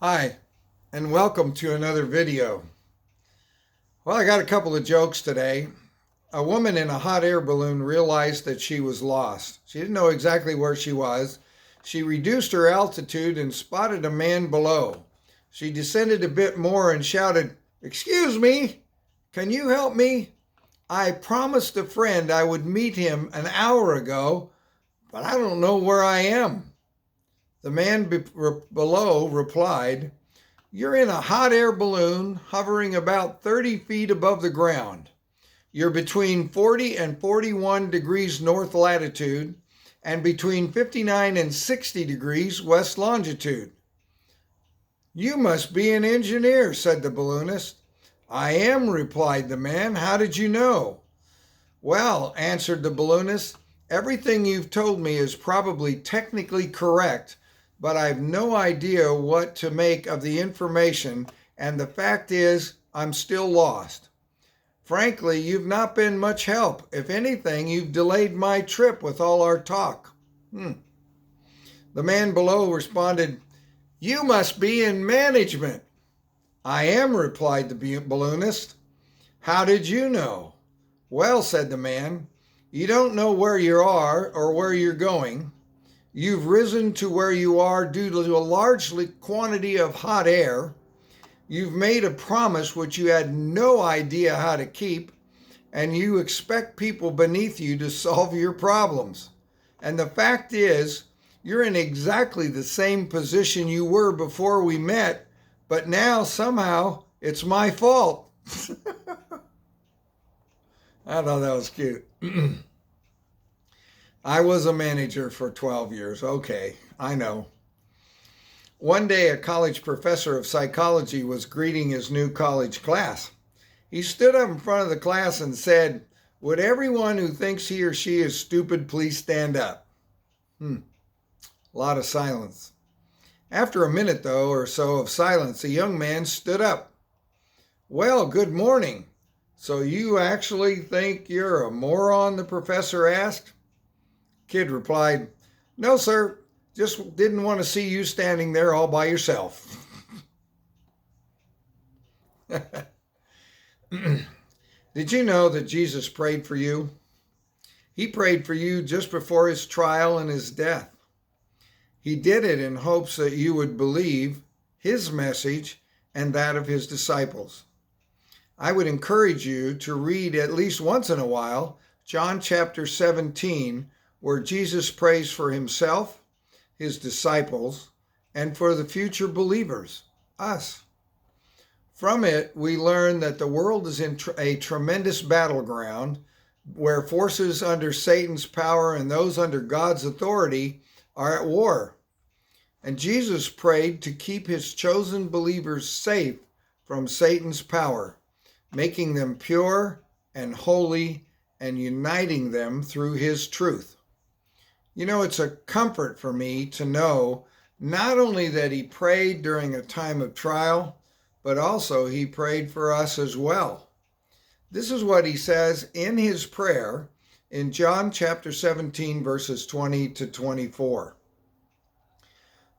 Hi, and welcome to another video. Well, I got a couple of jokes today. A woman in a hot air balloon realized that she was lost. She didn't know exactly where she was. She reduced her altitude and spotted a man below. She descended a bit more and shouted, "Excuse me, can you help me? I promised a friend I would meet him an hour ago, but I don't know where I am." The man below replied, "You're in a hot air balloon hovering about 30 feet above the ground. You're between 40 and 41 degrees north latitude and between 59 and 60 degrees west longitude." "You must be an engineer," said the balloonist. "I am," replied the man. "How did you know?" "Well," answered the balloonist, "everything you've told me is probably technically correct, but I've no idea what to make of the information, and the fact is, I'm still lost. Frankly, you've not been much help. If anything, you've delayed my trip with all our talk." The man below responded, "You must be in management." "I am," replied the balloonist. "How did you know?" "Well," said the man, "you don't know where you are or where you're going. You've risen to where you are due to a large quantity of hot air. You've made a promise which you had no idea how to keep, and you expect people beneath you to solve your problems. And the fact is, you're in exactly the same position you were before we met, but now somehow it's my fault." I thought that was cute. I was a manager for 12 years. Okay, I know. One day, a college professor of psychology was greeting his new college class. He stood up in front of the class and said, "Would everyone who thinks he or she is stupid please stand up?" A lot of silence. After a minute, though, or so of silence, a young man stood up. "Well, good morning. So you actually think you're a moron?" the professor asked. Kid replied, "No, sir. Just didn't want to see you standing there all by yourself." Did you know that Jesus prayed for you? He prayed for you just before his trial and his death. He did it in hopes that you would believe his message and that of his disciples. I would encourage you to read at least once in a while John chapter 17, where Jesus prays for himself, his disciples, and for the future believers, us. From it, we learn that the world is in a tremendous battleground where forces under Satan's power and those under God's authority are at war. And Jesus prayed to keep his chosen believers safe from Satan's power, making them pure and holy and uniting them through his truth. You know, it's a comfort for me to know not only that he prayed during a time of trial, but also he prayed for us as well. This is what he says in his prayer in John chapter 17, verses 20 to 24.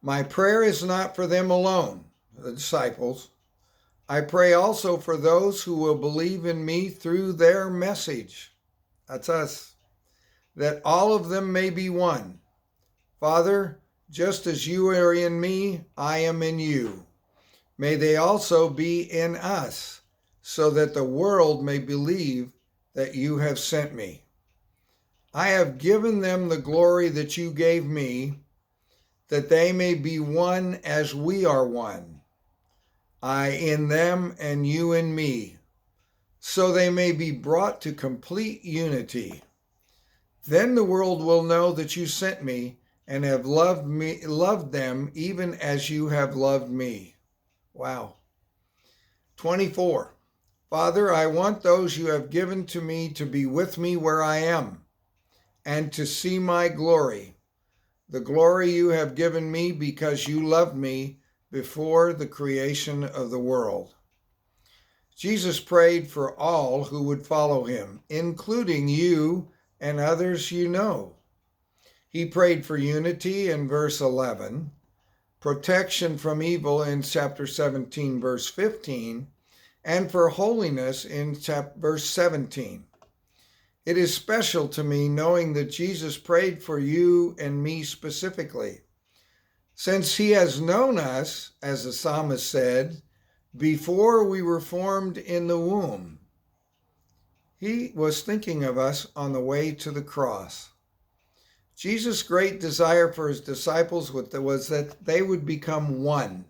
"My prayer is not for them alone," the disciples. "I pray also for those who will believe in me through their message." That's us. "That all of them may be one. Father, just as you are in me, I am in you. May they also be in us, so that the world may believe that you have sent me. I have given them the glory that you gave me, that they may be one as we are one. I in them and you in me, so they may be brought to complete unity. Then the world will know that you sent me and have loved them even as you have loved me." Wow. 24. "Father, I want those you have given to me to be with me where I am and to see my glory, the glory you have given me because you loved me before the creation of the world." Jesus prayed for all who would follow him, including you and others you know. He prayed for unity in verse 11, protection from evil in chapter 17, verse 15, and for holiness in verse 17. It is special to me knowing that Jesus prayed for you and me specifically, since he has known us, as the psalmist said, before we were formed in the womb. He was thinking of us on the way to the cross. Jesus' great desire for his disciples was that they would become one.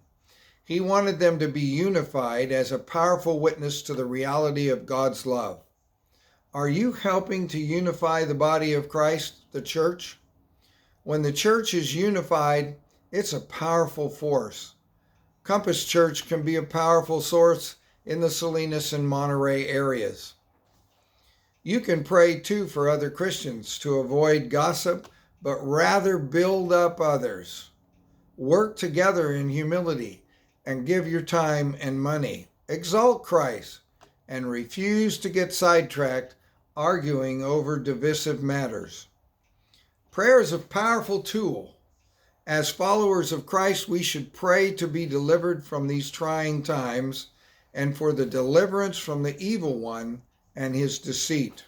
He wanted them to be unified as a powerful witness to the reality of God's love. Are you helping to unify the body of Christ, the church? When the church is unified, it's a powerful force. Compass Church can be a powerful source in the Salinas and Monterey areas. You can pray too for other Christians to avoid gossip, but rather build up others. Work together in humility and give your time and money. Exalt Christ and refuse to get sidetracked arguing over divisive matters. Prayer is a powerful tool. As followers of Christ, we should pray to be delivered from these trying times and for the deliverance from the evil one and his deceit.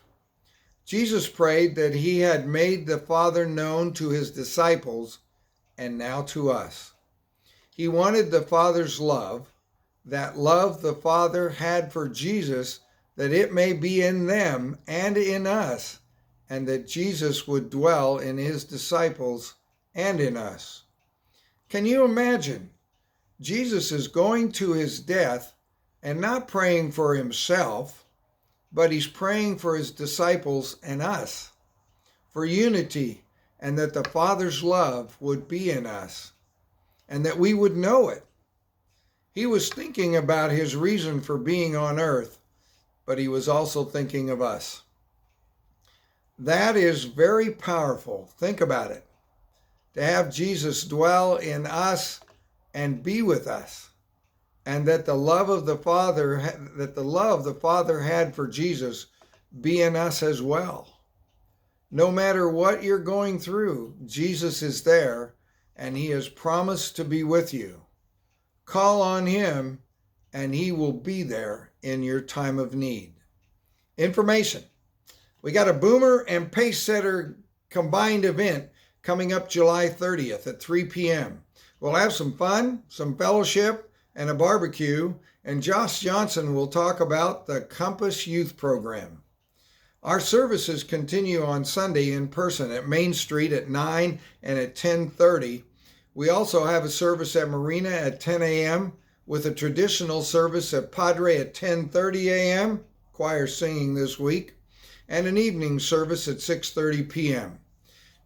Jesus prayed that he had made the Father known to his disciples and now to us. He wanted the Father's love, that love the Father had for Jesus, that it may be in them and in us, and that Jesus would dwell in his disciples and in us. Can you imagine? Jesus is going to his death and not praying for himself, but he's praying for his disciples and us, for unity, and that the Father's love would be in us, and that we would know it. He was thinking about his reason for being on earth, but he was also thinking of us. That is very powerful. Think about it. To have Jesus dwell in us and be with us, and that the love the Father had for Jesus be in us as well. No matter what you're going through, Jesus is there, and he has promised to be with you. Call on him, and he will be there in your time of need. Information. We got a Boomer and Pacesetter combined event coming up July 30th at 3 p.m. We'll have some fun, some fellowship, and a barbecue, and Josh Johnson will talk about the Compass Youth Program. Our services continue on Sunday in person at Main Street at 9 and at 10:30. We also have a service at Marina at 10 a.m. with a traditional service at Padre at 10:30 a.m., choir singing this week, and an evening service at 6:30 p.m.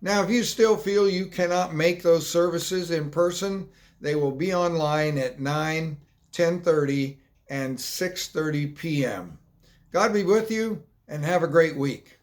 Now, if you still feel you cannot make those services in person, they will be online at 9, 10:30, and 6:30 p.m. God be with you, and have a great week.